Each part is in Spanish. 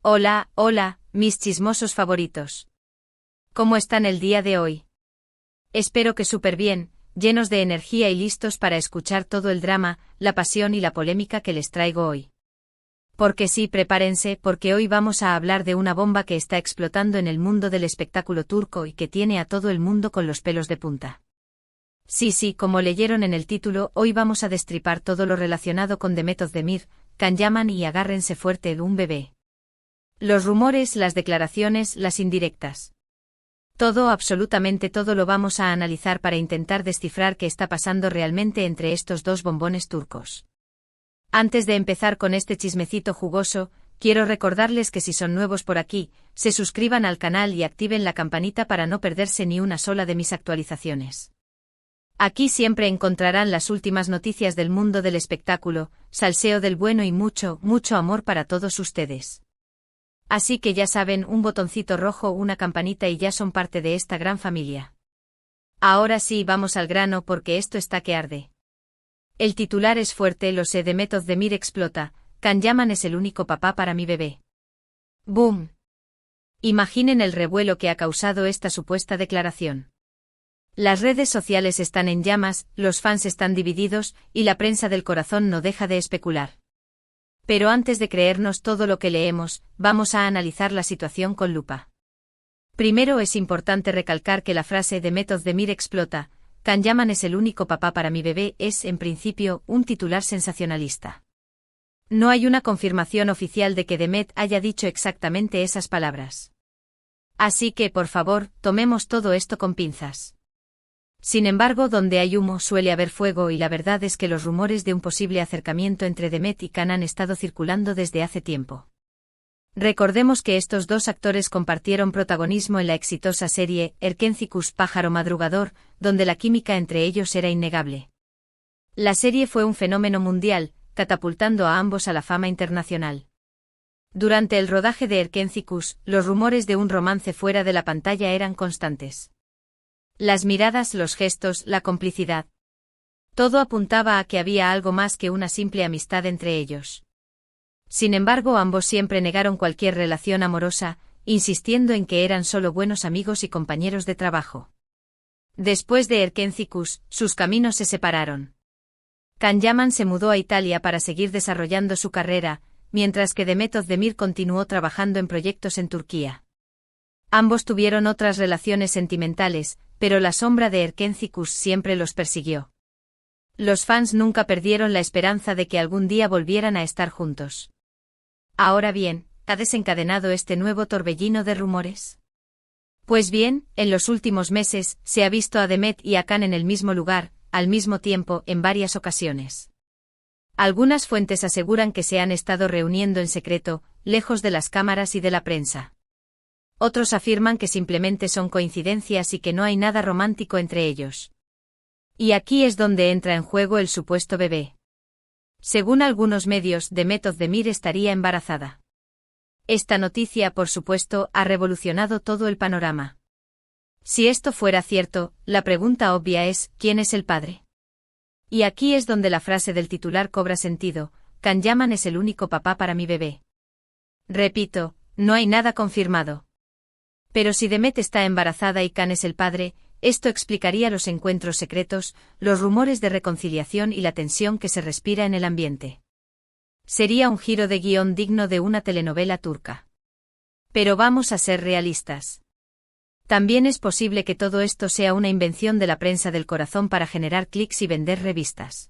Hola, hola, mis chismosos favoritos. ¿Cómo están el día de hoy? Espero que súper bien, llenos de energía y listos para escuchar todo el drama, la pasión y la polémica que les traigo hoy. Porque sí, prepárense, porque hoy vamos a hablar de una bomba que está explotando en el mundo del espectáculo turco y que tiene a todo el mundo con los pelos de punta. Sí, como leyeron en el título, hoy vamos a destripar todo lo relacionado con Demet Özdemir, Can Yaman y agárrense fuerte un bebé. Los rumores, las declaraciones, las indirectas. Todo, absolutamente todo lo vamos a analizar para intentar descifrar qué está pasando realmente entre estos dos bombones turcos. Antes de empezar con este chismecito jugoso, quiero recordarles que si son nuevos por aquí, se suscriban al canal y activen la campanita para no perderse ni una sola de mis actualizaciones. Aquí siempre encontrarán las últimas noticias del mundo del espectáculo, salseo del bueno y mucho, mucho amor para todos ustedes. Así que ya saben, un botoncito rojo, una campanita y ya son parte de esta gran familia. Ahora sí, vamos al grano porque esto está que arde. El titular es fuerte, lo sé, Demet Özdemir explota, Can Yaman es el único papá para mi bebé. ¡Boom! Imaginen el revuelo que ha causado esta supuesta declaración. Las redes sociales están en llamas, los fans están divididos, y la prensa del corazón no deja de especular. Pero antes de creernos todo lo que leemos, vamos a analizar la situación con lupa. Primero es importante recalcar que la frase Demet Özdemir explota, Can Yaman es el único papá para mi bebé es, en principio, un titular sensacionalista. No hay una confirmación oficial de que Demet haya dicho exactamente esas palabras. Así que, por favor, tomemos todo esto con pinzas. Sin embargo, donde hay humo suele haber fuego y la verdad es que los rumores de un posible acercamiento entre Demet y Can han estado circulando desde hace tiempo. Recordemos que estos dos actores compartieron protagonismo en la exitosa serie Erkencikus Pájaro Madrugador, donde la química entre ellos era innegable. La serie fue un fenómeno mundial, catapultando a ambos a la fama internacional. Durante el rodaje de Erkencikus, los rumores de un romance fuera de la pantalla eran constantes. Las miradas, los gestos, la complicidad. Todo apuntaba a que había algo más que una simple amistad entre ellos. Sin embargo, ambos siempre negaron cualquier relación amorosa, insistiendo en que eran solo buenos amigos y compañeros de trabajo. Después de Erkencikus, sus caminos se separaron. Can Yaman se mudó a Italia para seguir desarrollando su carrera, mientras que Demet Özdemir continuó trabajando en proyectos en Turquía. Ambos tuvieron otras relaciones sentimentales, pero la sombra de Erkencikus siempre los persiguió. Los fans nunca perdieron la esperanza de que algún día volvieran a estar juntos. Ahora bien, ¿ha desencadenado este nuevo torbellino de rumores? Pues bien, en los últimos meses, se ha visto a Demet y a Can en el mismo lugar, al mismo tiempo, en varias ocasiones. Algunas fuentes aseguran que se han estado reuniendo en secreto, lejos de las cámaras y de la prensa. Otros afirman que simplemente son coincidencias y que no hay nada romántico entre ellos. Y aquí es donde entra en juego el supuesto bebé. Según algunos medios, Demet Özdemir estaría embarazada. Esta noticia, por supuesto, ha revolucionado todo el panorama. Si esto fuera cierto, la pregunta obvia es, ¿quién es el padre? Y aquí es donde la frase del titular cobra sentido, Can Yaman es el único papá para mi bebé. Repito, no hay nada confirmado. Pero si Demet está embarazada y Can es el padre, esto explicaría los encuentros secretos, los rumores de reconciliación y la tensión que se respira en el ambiente. Sería un giro de guión digno de una telenovela turca. Pero vamos a ser realistas. También es posible que todo esto sea una invención de la prensa del corazón para generar clics y vender revistas.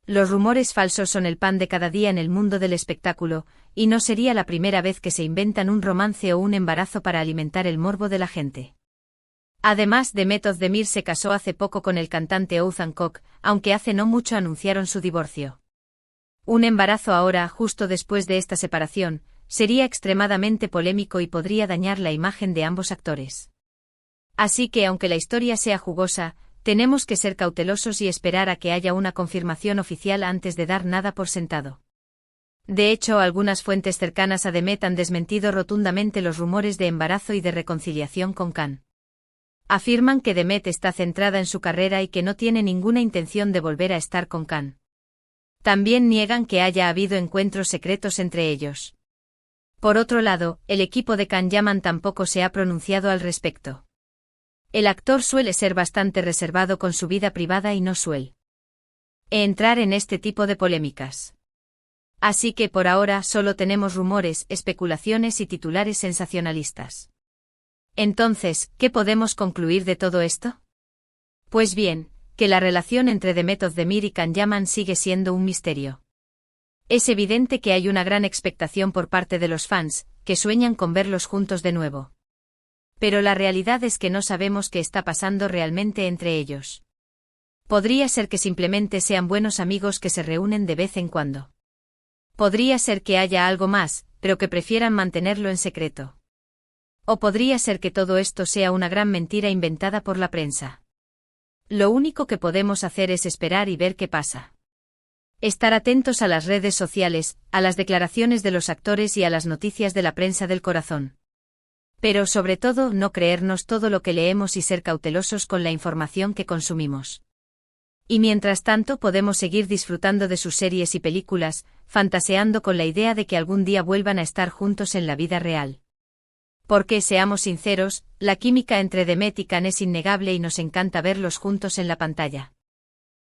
Los rumores falsos son el pan de cada día en el mundo del espectáculo, y no sería la primera vez que se inventan un romance o un embarazo para alimentar el morbo de la gente. Además, Demet Özdemir se casó hace poco con el cantante Oğuzhan Koç, aunque hace no mucho anunciaron su divorcio. Un embarazo ahora, justo después de esta separación, sería extremadamente polémico y podría dañar la imagen de ambos actores. Así que aunque la historia sea jugosa, tenemos que ser cautelosos y esperar a que haya una confirmación oficial antes de dar nada por sentado. De hecho, algunas fuentes cercanas a Demet han desmentido rotundamente los rumores de embarazo y de reconciliación con Can. Afirman que Demet está centrada en su carrera y que no tiene ninguna intención de volver a estar con Can. También niegan que haya habido encuentros secretos entre ellos. Por otro lado, el equipo de Can Yaman tampoco se ha pronunciado al respecto. El actor suele ser bastante reservado con su vida privada y no suele entrar en este tipo de polémicas. Así que por ahora solo tenemos rumores, especulaciones y titulares sensacionalistas. Entonces, ¿qué podemos concluir de todo esto? Pues bien, que la relación entre Demet Özdemir y Can Yaman sigue siendo un misterio. Es evidente que hay una gran expectación por parte de los fans, que sueñan con verlos juntos de nuevo. Pero la realidad es que no sabemos qué está pasando realmente entre ellos. Podría ser que simplemente sean buenos amigos que se reúnen de vez en cuando. Podría ser que haya algo más, pero que prefieran mantenerlo en secreto. O podría ser que todo esto sea una gran mentira inventada por la prensa. Lo único que podemos hacer es esperar y ver qué pasa. Estar atentos a las redes sociales, a las declaraciones de los actores y a las noticias de la prensa del corazón. Pero sobre todo no creernos todo lo que leemos y ser cautelosos con la información que consumimos. Y mientras tanto podemos seguir disfrutando de sus series y películas, fantaseando con la idea de que algún día vuelvan a estar juntos en la vida real. Porque, seamos sinceros, la química entre Demet y Can es innegable y nos encanta verlos juntos en la pantalla.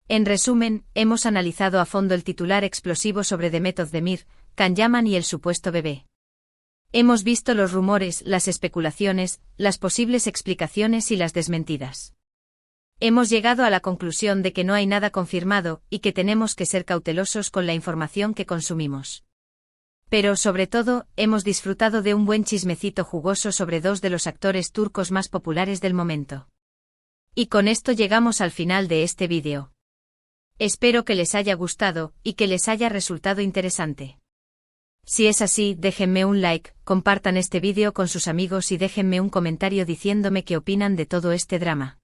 En resumen, hemos analizado a fondo el titular explosivo sobre Demet Özdemir, Can Yaman y el supuesto bebé. Hemos visto los rumores, las especulaciones, las posibles explicaciones y las desmentidas. Hemos llegado a la conclusión de que no hay nada confirmado y que tenemos que ser cautelosos con la información que consumimos. Pero sobre todo, hemos disfrutado de un buen chismecito jugoso sobre dos de los actores turcos más populares del momento. Y con esto llegamos al final de este vídeo. Espero que les haya gustado y que les haya resultado interesante. Si es así, déjenme un like, compartan este vídeo con sus amigos y déjenme un comentario diciéndome qué opinan de todo este drama.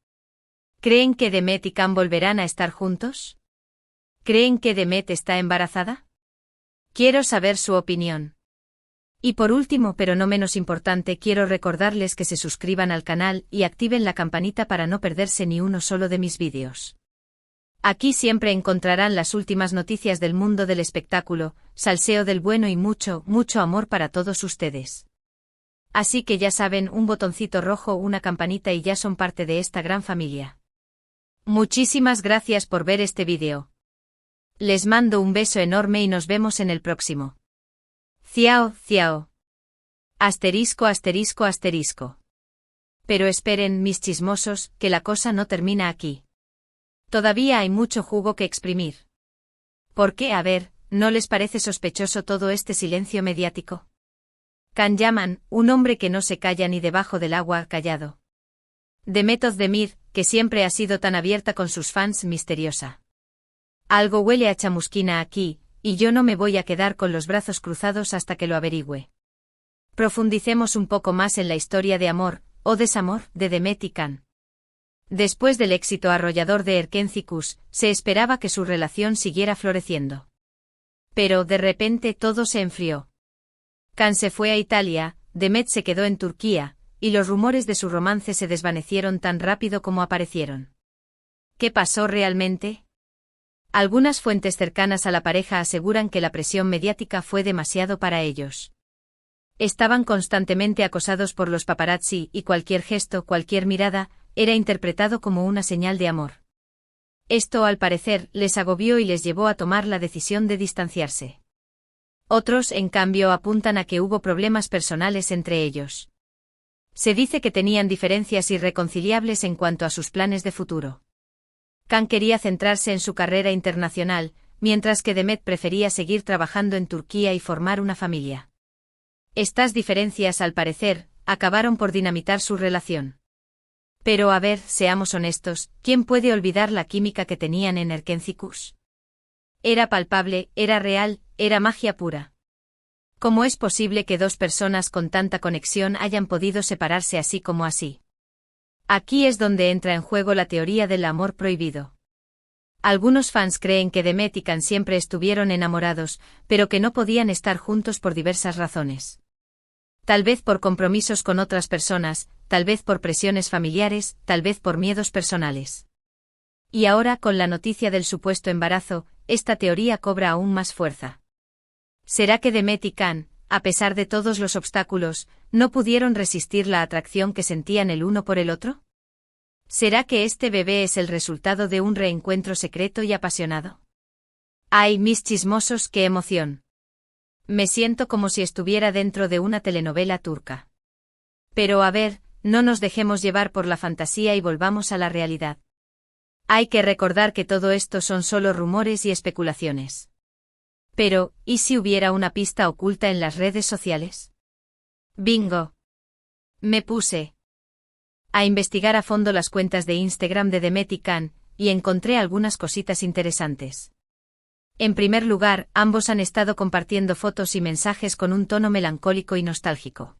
¿Creen que Demet y Can volverán a estar juntos? ¿Creen que Demet está embarazada? Quiero saber su opinión. Y por último, pero no menos importante, quiero recordarles que se suscriban al canal y activen la campanita para no perderse ni uno solo de mis vídeos. Aquí siempre encontrarán las últimas noticias del mundo del espectáculo, salseo del bueno y mucho, mucho amor para todos ustedes. Así que ya saben, un botoncito rojo, una campanita y ya son parte de esta gran familia. Muchísimas gracias por ver este vídeo. Les mando un beso enorme y nos vemos en el próximo. Ciao, ciao. Asterisco, asterisco, asterisco. Pero esperen, mis chismosos, que la cosa no termina aquí. Todavía hay mucho jugo que exprimir. ¿Por qué? A ver, ¿no les parece sospechoso todo este silencio mediático? Can Yaman, un hombre que no se calla ni debajo del agua, callado. Demet Özdemir, que siempre ha sido tan abierta con sus fans, misteriosa. Algo huele a chamusquina aquí, y yo no me voy a quedar con los brazos cruzados hasta que lo averigüe. Profundicemos un poco más en la historia de amor, o desamor, de Demet y Can. Después del éxito arrollador de Erkenci Kuş, se esperaba que su relación siguiera floreciendo. Pero de repente todo se enfrió. Can se fue a Italia, Demet se quedó en Turquía, y los rumores de su romance se desvanecieron tan rápido como aparecieron. ¿Qué pasó realmente? Algunas fuentes cercanas a la pareja aseguran que la presión mediática fue demasiado para ellos. Estaban constantemente acosados por los paparazzi y cualquier gesto, cualquier mirada, era interpretado como una señal de amor. Esto, al parecer, les agobió y les llevó a tomar la decisión de distanciarse. Otros, en cambio, apuntan a que hubo problemas personales entre ellos. Se dice que tenían diferencias irreconciliables en cuanto a sus planes de futuro. Can quería centrarse en su carrera internacional, mientras que Demet prefería seguir trabajando en Turquía y formar una familia. Estas diferencias, al parecer, acabaron por dinamitar su relación. Pero a ver, seamos honestos, ¿quién puede olvidar la química que tenían en Erkenci Kuş? Era palpable, era real, era magia pura. ¿Cómo es posible que dos personas con tanta conexión hayan podido separarse así como así? Aquí es donde entra en juego la teoría del amor prohibido. Algunos fans creen que Demet y Can siempre estuvieron enamorados, pero que no podían estar juntos por diversas razones. Tal vez por compromisos con otras personas, tal vez por presiones familiares, tal vez por miedos personales. Y ahora, con la noticia del supuesto embarazo, esta teoría cobra aún más fuerza. ¿Será que Demet y Can, a pesar de todos los obstáculos, no pudieron resistir la atracción que sentían el uno por el otro? ¿Será que este bebé es el resultado de un reencuentro secreto y apasionado? ¡Ay, mis chismosos, qué emoción! Me siento como si estuviera dentro de una telenovela turca. Pero a ver, no nos dejemos llevar por la fantasía y volvamos a la realidad. Hay que recordar que todo esto son solo rumores y especulaciones. Pero, ¿y si hubiera una pista oculta en las redes sociales? ¡Bingo! Me puse a investigar a fondo las cuentas de Instagram de Demet y Can, y encontré algunas cositas interesantes. En primer lugar, ambos han estado compartiendo fotos y mensajes con un tono melancólico y nostálgico.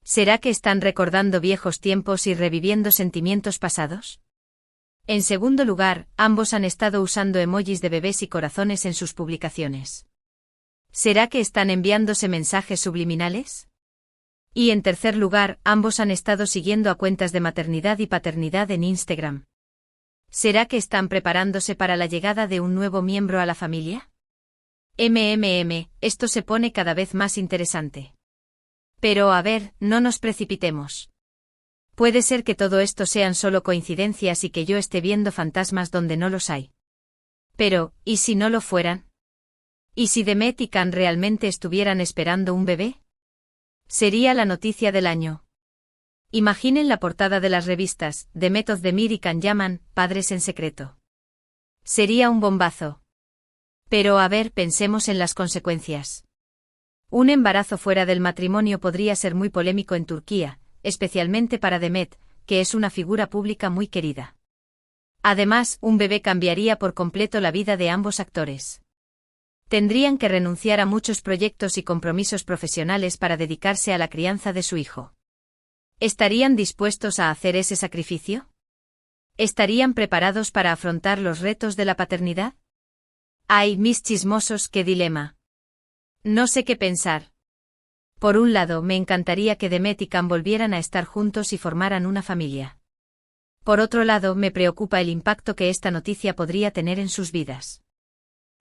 ¿Será que están recordando viejos tiempos y reviviendo sentimientos pasados? En segundo lugar, ambos han estado usando emojis de bebés y corazones en sus publicaciones. ¿Será que están enviándose mensajes subliminales? Y en tercer lugar, ambos han estado siguiendo a cuentas de maternidad y paternidad en Instagram. ¿Será que están preparándose para la llegada de un nuevo miembro a la familia? Esto se pone cada vez más interesante. Pero a ver, no nos precipitemos. Puede ser que todo esto sean solo coincidencias y que yo esté viendo fantasmas donde no los hay. Pero, ¿y si no lo fueran? ¿Y si Demet y Can realmente estuvieran esperando un bebé? Sería la noticia del año. Imaginen la portada de las revistas, Demet Özdemir y Can Yaman, padres en secreto. Sería un bombazo. Pero a ver, pensemos en las consecuencias. Un embarazo fuera del matrimonio podría ser muy polémico en Turquía, especialmente para Demet, que es una figura pública muy querida. Además, un bebé cambiaría por completo la vida de ambos actores. Tendrían que renunciar a muchos proyectos y compromisos profesionales para dedicarse a la crianza de su hijo. ¿Estarían dispuestos a hacer ese sacrificio? ¿Estarían preparados para afrontar los retos de la paternidad? ¡Ay, mis chismosos, qué dilema! No sé qué pensar. Por un lado, me encantaría que Demet y Can volvieran a estar juntos y formaran una familia. Por otro lado, me preocupa el impacto que esta noticia podría tener en sus vidas.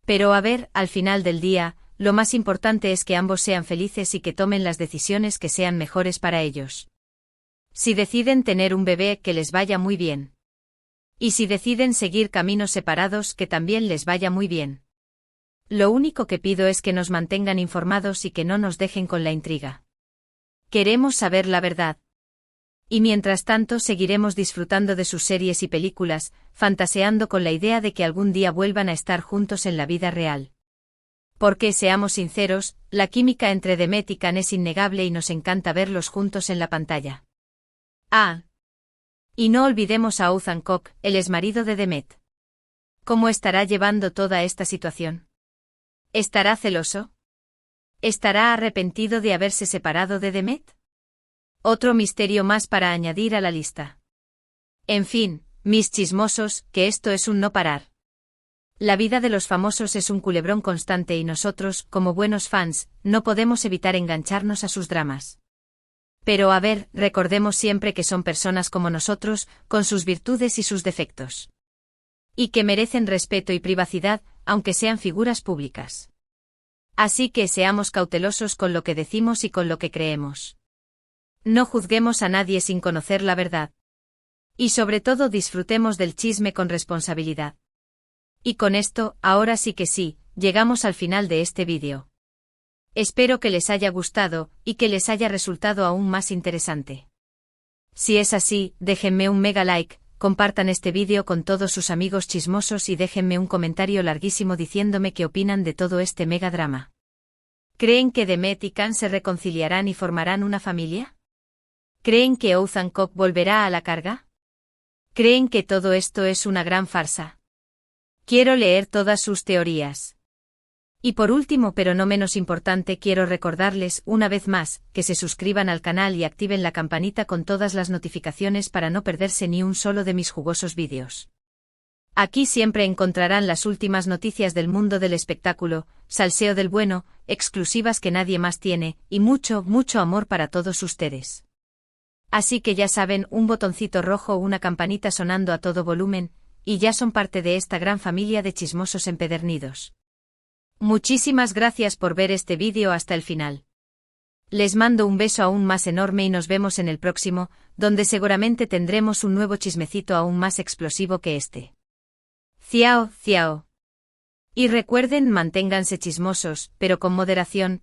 Pero a ver, al final del día, lo más importante es que ambos sean felices y que tomen las decisiones que sean mejores para ellos. Si deciden tener un bebé, que les vaya muy bien. Y si deciden seguir caminos separados, que también les vaya muy bien. Lo único que pido es que nos mantengan informados y que no nos dejen con la intriga. Queremos saber la verdad. Y mientras tanto seguiremos disfrutando de sus series y películas, fantaseando con la idea de que algún día vuelvan a estar juntos en la vida real. Porque, seamos sinceros, la química entre Demet y Can es innegable y nos encanta verlos juntos en la pantalla. Ah. Y no olvidemos a Oğuzhan Koç, el exmarido de Demet. ¿Cómo estará llevando toda esta situación? ¿Estará celoso? ¿Estará arrepentido de haberse separado de Demet? Otro misterio más para añadir a la lista. En fin, mis chismosos, que esto es un no parar. La vida de los famosos es un culebrón constante y nosotros, como buenos fans, no podemos evitar engancharnos a sus dramas. Pero a ver, recordemos siempre que son personas como nosotros, con sus virtudes y sus defectos. Y que merecen respeto y privacidad, aunque sean figuras públicas. Así que seamos cautelosos con lo que decimos y con lo que creemos. No juzguemos a nadie sin conocer la verdad. Y sobre todo disfrutemos del chisme con responsabilidad. Y con esto, ahora sí que sí, llegamos al final de este vídeo. Espero que les haya gustado, y que les haya resultado aún más interesante. Si es así, déjenme un mega like, compartan este vídeo con todos sus amigos chismosos y déjenme un comentario larguísimo diciéndome qué opinan de todo este mega drama. ¿Creen que Demet y Can se reconciliarán y formarán una familia? ¿Creen que Oğuzhan Koç volverá a la carga? ¿Creen que todo esto es una gran farsa? Quiero leer todas sus teorías. Y por último, pero no menos importante, quiero recordarles, una vez más, que se suscriban al canal y activen la campanita con todas las notificaciones para no perderse ni un solo de mis jugosos vídeos. Aquí siempre encontrarán las últimas noticias del mundo del espectáculo, salseo del bueno, exclusivas que nadie más tiene, y mucho, mucho amor para todos ustedes. Así que ya saben, un botoncito rojo o una campanita sonando a todo volumen, y ya son parte de esta gran familia de chismosos empedernidos. Muchísimas gracias por ver este vídeo hasta el final. Les mando un beso aún más enorme y nos vemos en el próximo, donde seguramente tendremos un nuevo chismecito aún más explosivo que este. Ciao, ciao. Y recuerden, manténganse chismosos, pero con moderación,